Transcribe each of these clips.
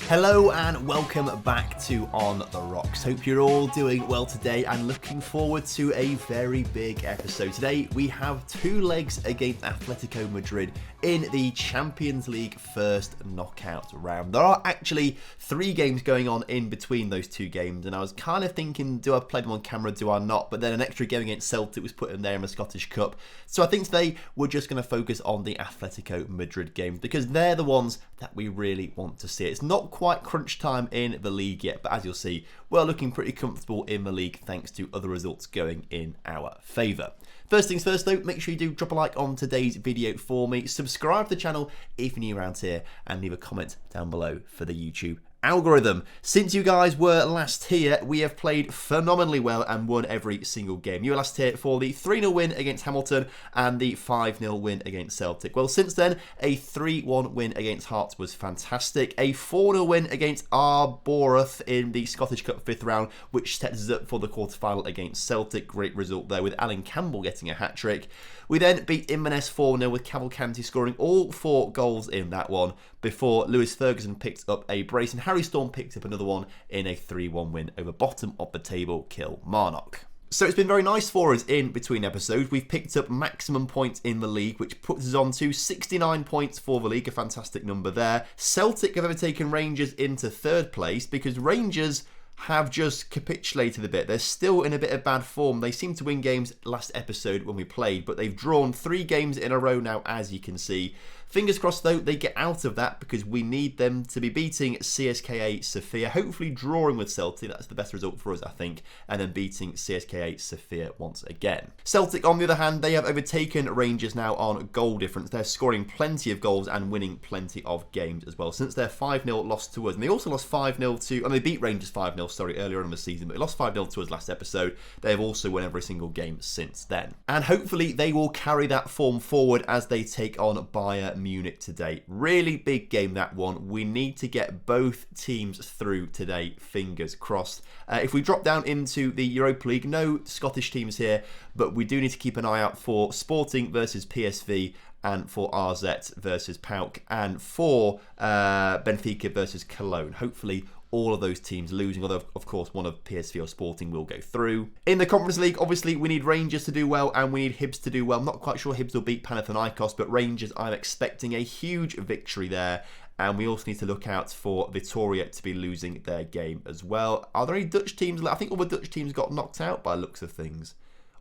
Hello and welcome back to On The Rocks. Hope you're all doing well today and looking forward to a very big episode. Today we have two legs against Atletico Madrid in the Champions League first knockout round. There are actually 3 games going on in between those 2 games, and I was kind of thinking, do I play them on camera, do I not? But then an extra game against Celtic was put in there in the Scottish Cup. So I think today we're just going to focus on the Atletico Madrid games because they're the ones that we really want to see. It's not quite crunch time in the league yet, but as you'll see, we're looking pretty comfortable in the league thanks to other results going in our favour. First things first though, make sure you do drop a like on today's video for me, subscribe to the channel if you're new around here, and leave a comment down below for the YouTube algorithm. Since you guys were last here, we have played phenomenally well and won every single game. You were last here for the 3-0 win against Hamilton and the 5-0 win against Celtic. Well, since then, a 3-1 win against Hearts was fantastic. A 4-0 win against Arbroath in the Scottish Cup 5th round, which sets us up for the quarter-final against Celtic. Great result there with Alan Campbell getting a hat-trick. We then beat Inverness 4-0 with Cavalcanti scoring all 4 goals in that one before Lewis Ferguson picked up a brace and Harry Storm picked up another one in a 3-1 win over bottom of the table Kilmarnock. So it's been very nice for us in between episodes. We've picked up maximum points in the league, which puts us on to 69 points for the league, a fantastic number there. Celtic have overtaken Rangers into 3rd place because Rangers have just capitulated a bit. They're still in a bit of bad form. They seemed to win games last episode when we played, but they've drawn 3 games in a row now, as you can see. Fingers crossed though, they get out of that because we need them to be beating CSKA Sofia, hopefully drawing with Celtic, that's the best result for us I think, and then beating CSKA Sofia once again. Celtic on the other hand, they have overtaken Rangers now on goal difference. They're scoring plenty of goals and winning plenty of games as well, since their 5-0 loss to us, and they also lost 5-0 to, they beat Rangers 5-0, earlier on in the season, but they lost 5-0 to us last episode. They have also won every single game since then. And hopefully they will carry that form forward as they take on Bayern Munich today. Really big game, that one. We need to get both teams through today, fingers crossed. If we drop down into the Europa League, no Scottish teams here, but we do need to keep an eye out for Sporting versus PSV, and for RZ versus PAOK, and for Benfica versus Cologne. Hopefully all of those teams losing, although of course one of PSV or Sporting will go through. In the Conference League, obviously we need Rangers to do well and we need Hibs to do well. I'm not quite sure Hibs will beat Panathinaikos, but Rangers, I'm expecting a huge victory there. And we also need to look out for Vitória to be losing their game as well. Are there any Dutch teams? I think all the Dutch teams got knocked out by the looks of things.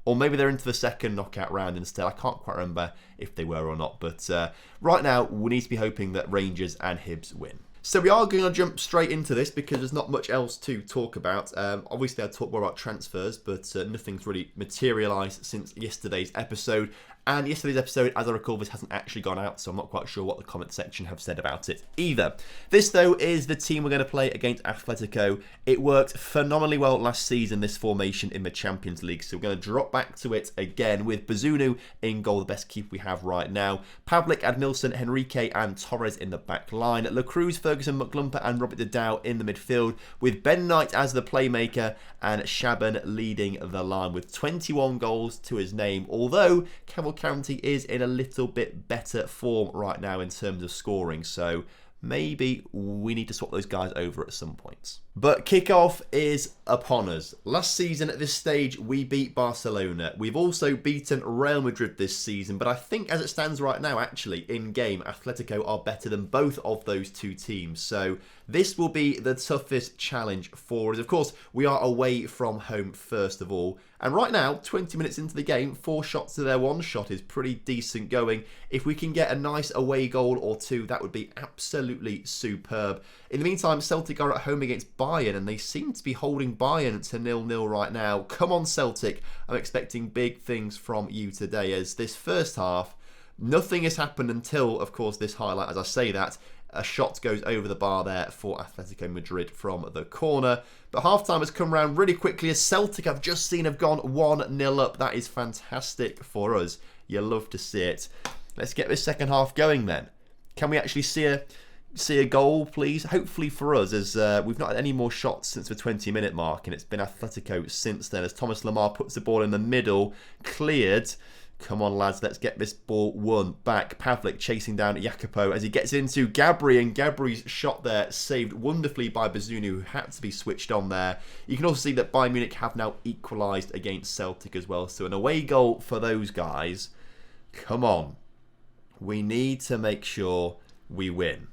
Or maybe they're into the second knockout round instead. I can't quite remember if they were or not. But right now, we need to be hoping that Rangers and Hibs win. So we are going to jump straight into this because there's not much else to talk about. Obviously, I'll talk more about transfers, but nothing's really materialised since yesterday's episode. And yesterday's episode, as I recall, this hasn't actually gone out, so I'm not quite sure what the comment section have said about it either. This, though, is the team we're going to play against Atletico. It worked phenomenally well last season, this formation in the Champions League, so we're going to drop back to it again with Bazunu in goal, the best keeper we have right now. Pavlik, Admilson, Henrique and Torres in the back line. La Cruz, Ferguson, McLumper and Robert Dow in the midfield, with Ben Knight as the playmaker and Shaban leading the line with 21 goals to his name, although Cavalcanti is in a little bit better form right now in terms of scoring, so maybe we need to swap those guys over at some points. But kickoff is upon us. Last season at this stage, we beat Barcelona. We've also beaten Real Madrid this season, but I think as it stands right now, actually, in game, Atletico are better than both of those 2 teams. So this will be the toughest challenge for us. Of course, we are away from home first of all. And right now, 20 minutes into the game, 4 shots to their 1 shot is pretty decent going. If we can get a nice away goal or 2, that would be absolutely superb. In the meantime, Celtic are at home against Bayern, and they seem to be holding Bayern to 0-0 right now. Come on, Celtic. I'm expecting big things from you today, as this first half, nothing has happened until, of course, this highlight. As I say that, a shot goes over the bar there for Atletico Madrid from the corner. But half-time has come around really quickly, as Celtic, I've just seen, have gone 1-0 up. That is fantastic for us. You love to see it. Let's get this second half going then. Can we actually see a goal, please? Hopefully for us, as we've not had any more shots since the 20-minute mark, and it's been Atletico since then, as Thomas Lemar puts the ball in the middle, cleared. Come on, lads, let's get this ball won back. Pavlik chasing down Jacopo as he gets into Gabri, and Gabri's shot there saved wonderfully by Bazunu, who had to be switched on there. You can also see that Bayern Munich have now equalised against Celtic as well. So an away goal for those guys. Come on. We need to make sure we win.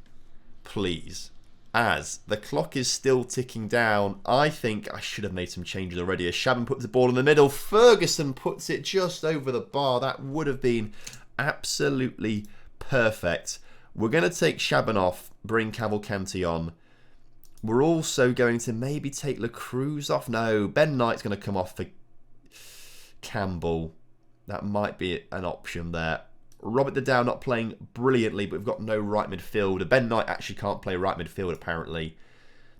Please. As the clock is still ticking down, I think I should have made some changes already. As Shaban puts the ball in the middle, Ferguson puts it just over the bar. That would have been absolutely perfect. We're going to take Shaban off, bring Cavalcanti on. We're also going to maybe take La Cruz off. No, Ben Knight's going to come off for Campbell. That might be an option there. Robert Dow not playing brilliantly, but we've got no right midfielder. Ben Knight actually can't play right midfield, apparently.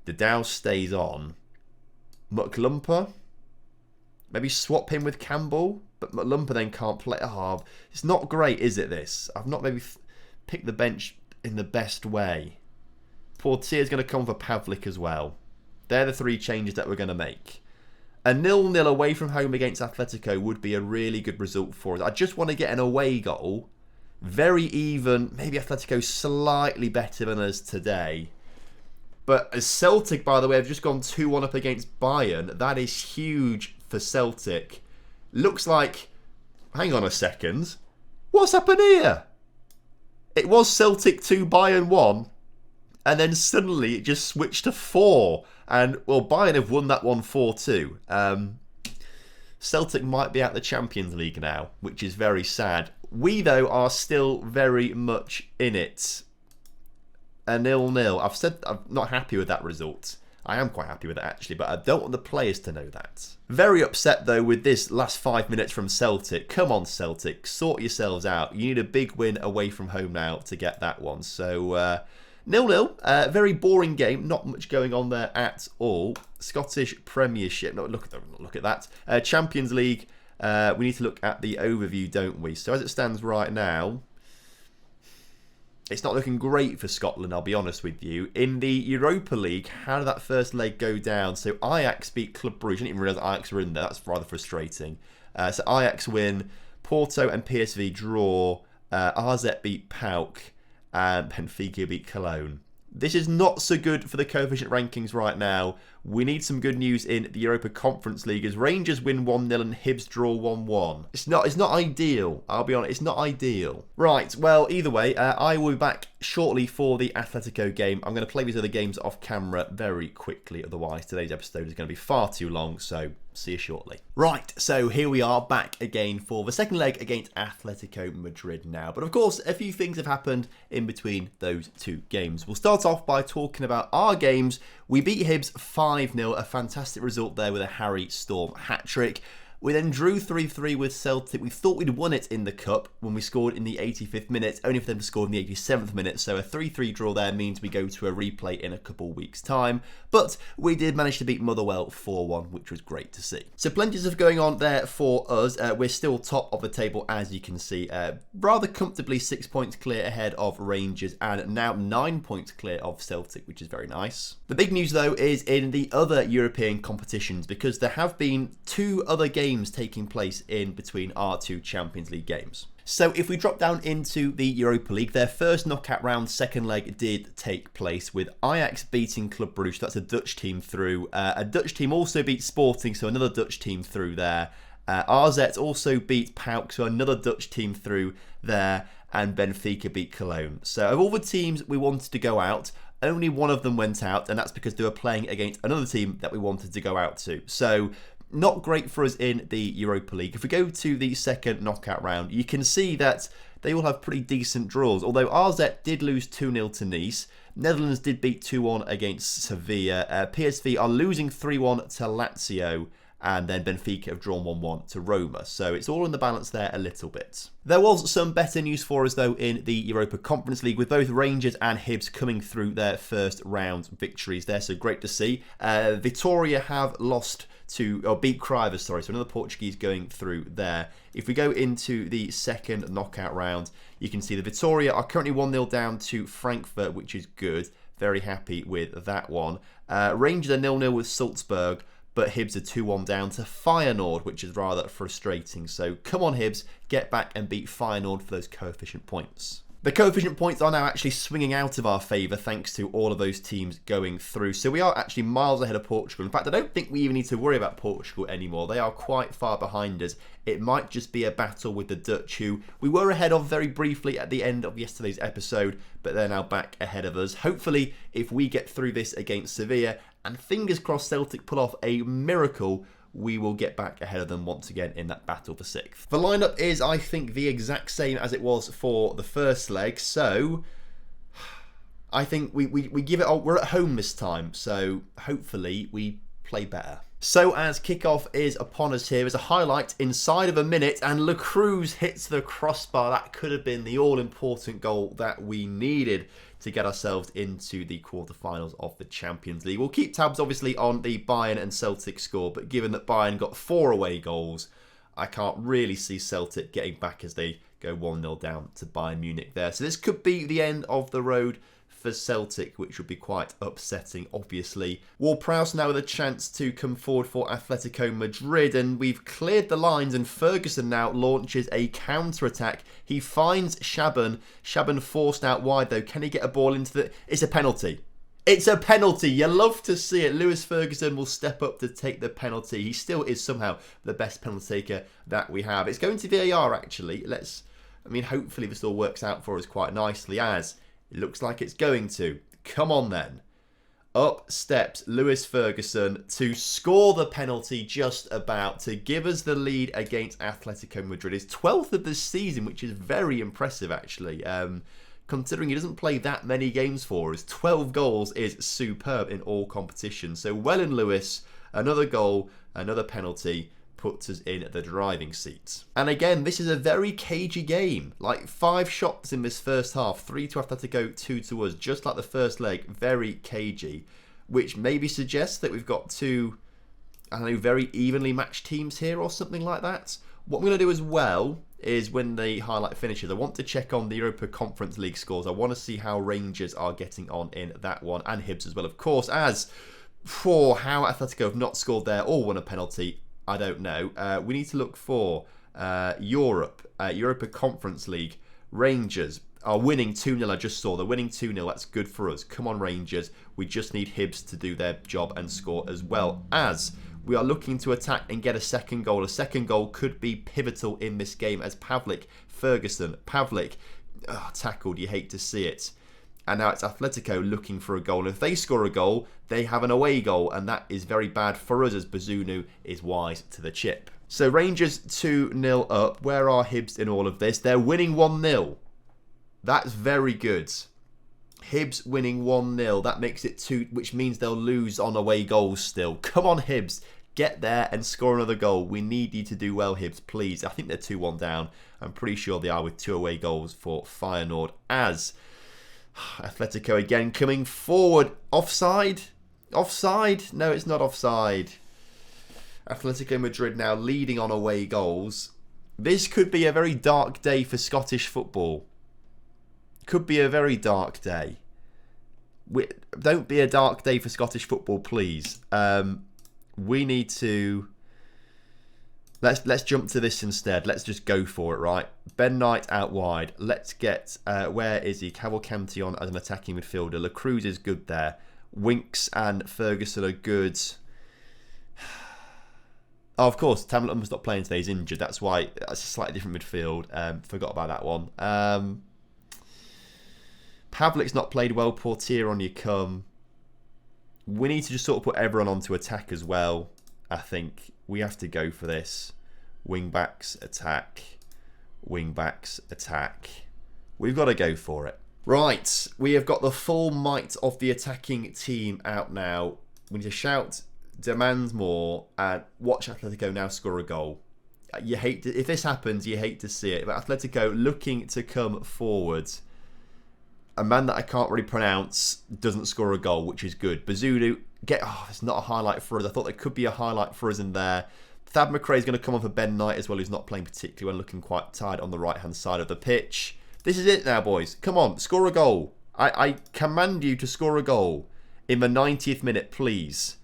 Dow stays on. McLumper? Maybe swap him with Campbell? But McLumper then can't play. Oh, it's not great, is it, this? I've not maybe picked the bench in the best way. Portier's going to come for Pavlik as well. They're the three changes that we're going to make. A 0-0 away from home against Atletico would be a really good result for us. I just want to get an away goal. Very even. Maybe Atletico slightly better than us today. But as Celtic, by the way, have just gone 2-1 up against Bayern. That is huge for Celtic. Looks like... Hang on a second. What's happened here? It was Celtic 2, Bayern 1. And then suddenly it just switched to 4. And, well, Bayern have won that one 4-2. Celtic might be out the Champions League now, which is very sad. We, though, are still very much in it. A 0-0. I've said I'm not happy with that result. I am quite happy with it, actually, but I don't want the players to know that. Very upset, though, with this last 5 minutes from Celtic. Come on, Celtic. Sort yourselves out. You need a big win away from home now to get that one. So... 0-0, very boring game, not much going on there at all. Scottish Premiership, look at that. Champions League, we need to look at the overview, don't we? So as it stands right now, it's not looking great for Scotland, I'll be honest with you. In the Europa League, how did that first leg go down? So Ajax beat Club Brugge. I didn't even realise Ajax were in there, that's rather frustrating. So Ajax win, Porto and PSV draw, AZ beat PAOK, and Benfica beat Cologne. This is not so good for the coefficient rankings right now. We need some good news in the Europa Conference League as Rangers win 1-0 and Hibs draw 1-1. It's not ideal, I'll be honest. It's not ideal. Right, well, either way, I will be back shortly for the Atletico game. I'm going to play these other games off camera very quickly, otherwise today's episode is going to be far too long, so see you shortly. Right, so here we are back again for the second leg against Atletico Madrid now. But of course, a few things have happened in between those two games. We'll start off by talking about our games. We beat Hibs 5-0, a fantastic result there with a Harry Storm hat-trick. We then drew 3-3 with Celtic. We thought we'd won it in the Cup when we scored in the 85th minute, only for them to score in the 87th minute. So a 3-3 draw there means we go to a replay in a couple weeks' time. But we did manage to beat Motherwell 4-1, which was great to see. So plenty of stuff going on there for us. We're still top of the table, as you can see. Rather comfortably 6 points clear ahead of Rangers and now 9 points clear of Celtic, which is very nice. The big news, though, is in the other European competitions, because there have been 2 other games taking place in between our 2 Champions League games. So if we drop down into the Europa League, their first knockout round, second leg, did take place with Ajax beating Club Brugge. That's a Dutch team through. A Dutch team also beat Sporting, so another Dutch team through there. AZ also beat PAOK, so another Dutch team through there. And Benfica beat Cologne. So of all the teams we wanted to go out, only one of them went out, and that's because they were playing against another team that we wanted to go out to. So not great for us in the Europa League. If we go to the second knockout round, you can see that they all have pretty decent draws. Although AZ did lose 2-0 to Nice. Netherlands did beat 2-1 against Sevilla. PSV are losing 3-1 to Lazio. And then Benfica have drawn 1-1 to Roma. So it's all in the balance there a little bit. There was some better news for us, though, in the Europa Conference League, with both Rangers and Hibs coming through their first round victories there. So great to see. Vitória have beat Crivers, so another Portuguese going through there. If we go into the second knockout round, you can see the Vitória are currently 1-0 down to Frankfurt, which is good. Very happy with that one. Rangers are 0-0 with Salzburg. but Hibs are 2-1 down to Feyenoord, which is rather frustrating. So come on Hibs, get back and beat Feyenoord for those coefficient points. The coefficient points are now actually swinging out of our favour thanks to all of those teams going through. So we are actually miles ahead of Portugal. In fact, I don't think we even need to worry about Portugal anymore. They are quite far behind us. It might just be a battle with the Dutch, who we were ahead of very briefly at the end of yesterday's episode, but they're now back ahead of us. Hopefully, if we get through this against Sevilla, and fingers crossed Celtic pull off a miracle, we will get back ahead of them once again in that battle for 6th. The lineup is, I think, the exact same as it was for the first leg, so I think we give it. We're at home this time, so hopefully we play better. So as kickoff is upon us here, there's a highlight inside of a minute, and Le Cruz hits the crossbar. That could have been the all-important goal that we needed to get ourselves into the quarterfinals of the Champions League. We'll keep tabs, obviously, on the Bayern and Celtic score, but given that Bayern got 4 away goals, I can't really see Celtic getting back as they go 1-0 down to Bayern Munich there. So this could be the end of the road for Celtic, which would be quite upsetting, obviously. Ward-Prowse now with a chance to come forward for Atletico Madrid, and we've cleared the lines, and Ferguson now launches a counter-attack. He finds Shaban. Shaban forced out wide, though. Can he get a ball into the... It's a penalty. It's a penalty. You love to see it. Lewis Ferguson will step up to take the penalty. He still is somehow the best penalty taker that we have. It's going to VAR, actually. Hopefully this all works out for us quite nicely, as it looks like it's going to. Come on then. Up steps Lewis Ferguson to score the penalty just about, to give us the lead against Atletico Madrid. His 12th of the season, which is very impressive actually. Considering he doesn't play that many games for us, 12 goals is superb in all competitions. So well in Lewis, another goal, another penalty, puts us in the driving seat. And again, this is a very cagey game. Like 5 shots in this first half, 3 to Atletico, 2 to us, just like the first leg, very cagey, which maybe suggests that we've got 2, I don't know, very evenly matched teams here or something like that. What I'm going to do as well is, when the highlight finishes, I want to check on the Europa Conference League scores. I want to see how Rangers are getting on in that one, and Hibs as well, of course, as for how Atletico have not scored there or won a penalty, I don't know. We need to look for Europa Conference League. Rangers are winning 2-0. I just saw they're winning 2-0. That's good for us. Come on, Rangers. We just need Hibs to do their job and score as well, as we are looking to attack and get a second goal. A second goal could be pivotal in this game, as Pavlik tackled. You hate to see it. And now it's Atletico looking for a goal. And if they score a goal, they have an away goal. And that is very bad for us, as Bazunu is wise to the chip. So Rangers 2-0 up. Where are Hibs in all of this? They're winning 1-0. That's very good. Hibs winning 1-0. That makes it 2, which means they'll lose on away goals still. Come on, Hibs. Get there and score another goal. We need you to do well, Hibs, please. I think they're 2-1 down. I'm pretty sure they are, with 2 away goals for Feyenoord, as Atletico again coming forward. Offside? Offside? No, it's not offside. Atletico Madrid now leading on away goals. This could be a very dark day for Scottish football. Could be a very dark day. Don't be a dark day for Scottish football, please. We need to... Let's jump to this instead. Let's just go for it, right? Ben Knight out wide. Let's get... where is he? Cavalcanti on as an attacking midfielder. Le Cruz is good there. Winks and Ferguson are good. Oh, of course, Tamlin's not playing today. He's injured. That's why that's a slightly different midfield. Forgot about that one. Pavlik's not played well. Portier on your come. We need to just sort of put everyone onto attack as well. I think we have to go for this. Wing backs attack. Wing backs attack. We've got to go for it. Right, we have got the full might of the attacking team out now. We need to shout, demand more, and watch Atletico now score a goal. You hate to, if this happens, you hate to see it. But Atletico looking to come forward. A man that I can't really pronounce doesn't score a goal, which is good. Bazunu, it's not a highlight for us. I thought there could be a highlight for us in there. Thad McRae is going to come on for Ben Knight as well, who's not playing particularly well, looking quite tired on the right-hand side of the pitch. This is it now, boys. Come on, score a goal. I command you to score a goal in the 90th minute, please.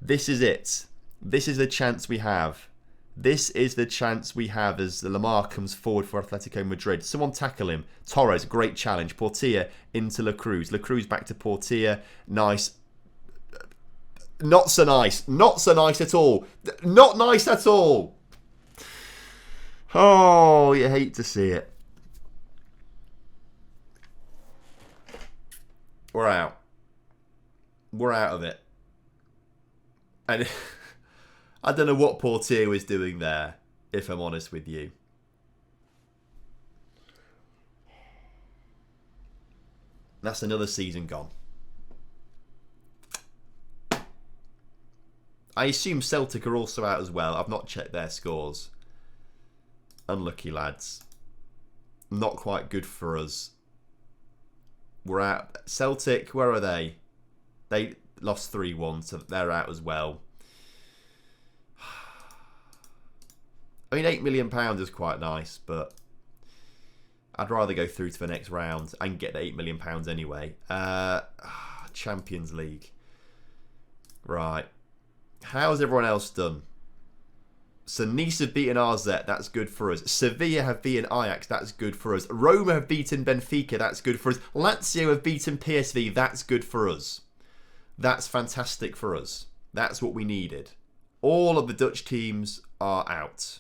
This is it. This is the chance we have. This is the chance we have as Lamar comes forward for Atletico Madrid. Someone tackle him. Torres, great challenge. Portilla into La Cruz. La Cruz back to Portilla. Nice. Not so nice. Not so nice at all. Not nice at all. Oh, you hate to see it. We're out. We're out of it. And I don't know what Portier was doing there, if I'm honest with you. That's another season gone. I assume Celtic are also out as well. I've not checked their scores. Unlucky lads. Not quite good for us. We're out. Celtic, where are they? They lost 3-1, so they're out as well. I mean, £8 million is quite nice, but I'd rather go through to the next round and get the £8 million anyway. Champions League. Right. How's everyone else done? So Nice have beaten RZ, that's good for us. Sevilla have beaten Ajax, that's good for us. Roma have beaten Benfica, that's good for us. Lazio have beaten PSV, that's good for us. That's fantastic for us. That's what we needed. All of the Dutch teams are out.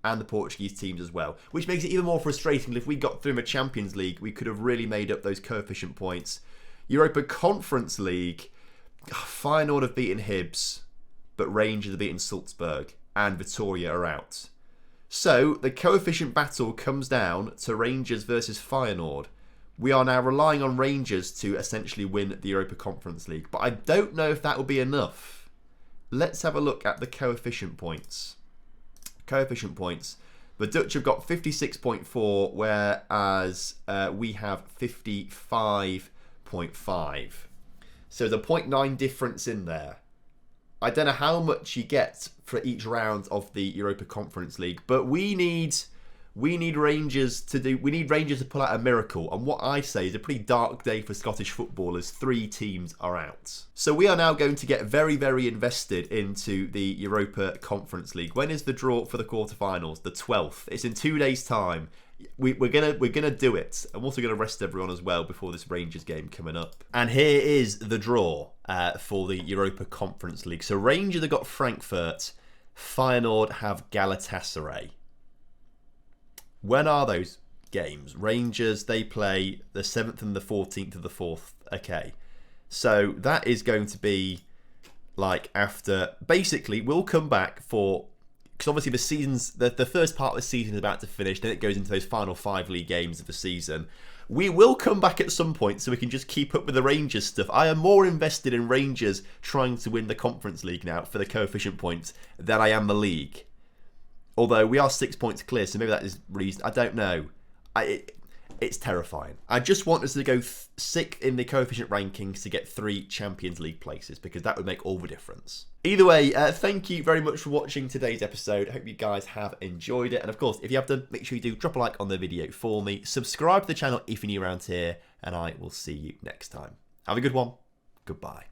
And the Portuguese teams as well. Which makes it even more frustrating. If we got through a Champions League, we could have really made up those coefficient points. Europa Conference League, Feyenoord have beaten Hibs, but Rangers have beaten Salzburg. And Vitoria are out. So the coefficient battle comes down to Rangers versus Feyenoord. We are now relying on Rangers to essentially win the Europa Conference League. But I don't know if that will be enough. Let's have a look at the coefficient points. Coefficient points. The Dutch have got 56.4, whereas we have 55.5. So there's a 0.9 difference in there. I don't know how much you get for each round of the Europa Conference League, but we need Rangers to pull out a miracle. And what I say is a pretty dark day for Scottish football as 3 teams are out. So we are now going to get very, very invested into the Europa Conference League. When is the draw for the quarterfinals? The 12th. It's in 2 days' time. We're gonna do it. I'm also gonna rest everyone as well before this Rangers game coming up. And here is the draw for the Europa Conference League. So Rangers have got Frankfurt, Feyenoord have Galatasaray. When are those games? Rangers, they play the 7th and the 14th of the 4th. Okay, so that is going to be like after. Basically, we'll come back for. Because obviously the first part of the season is about to finish, then it goes into those final 5 league games of the season. We will come back at some point so we can just keep up with the Rangers stuff. I am more invested in Rangers trying to win the Conference League now for the coefficient points than I am the league. Although we are 6 points clear, so maybe that is reason. I don't know. It's terrifying. I just want us to go 6th in the coefficient rankings to get 3 Champions League places, because that would make all the difference. Either way, thank you very much for watching today's episode. I hope you guys have enjoyed it. And of course, if you have done, make sure you do drop a like on the video for me. Subscribe to the channel if you're new around here, and I will see you next time. Have a good one. Goodbye.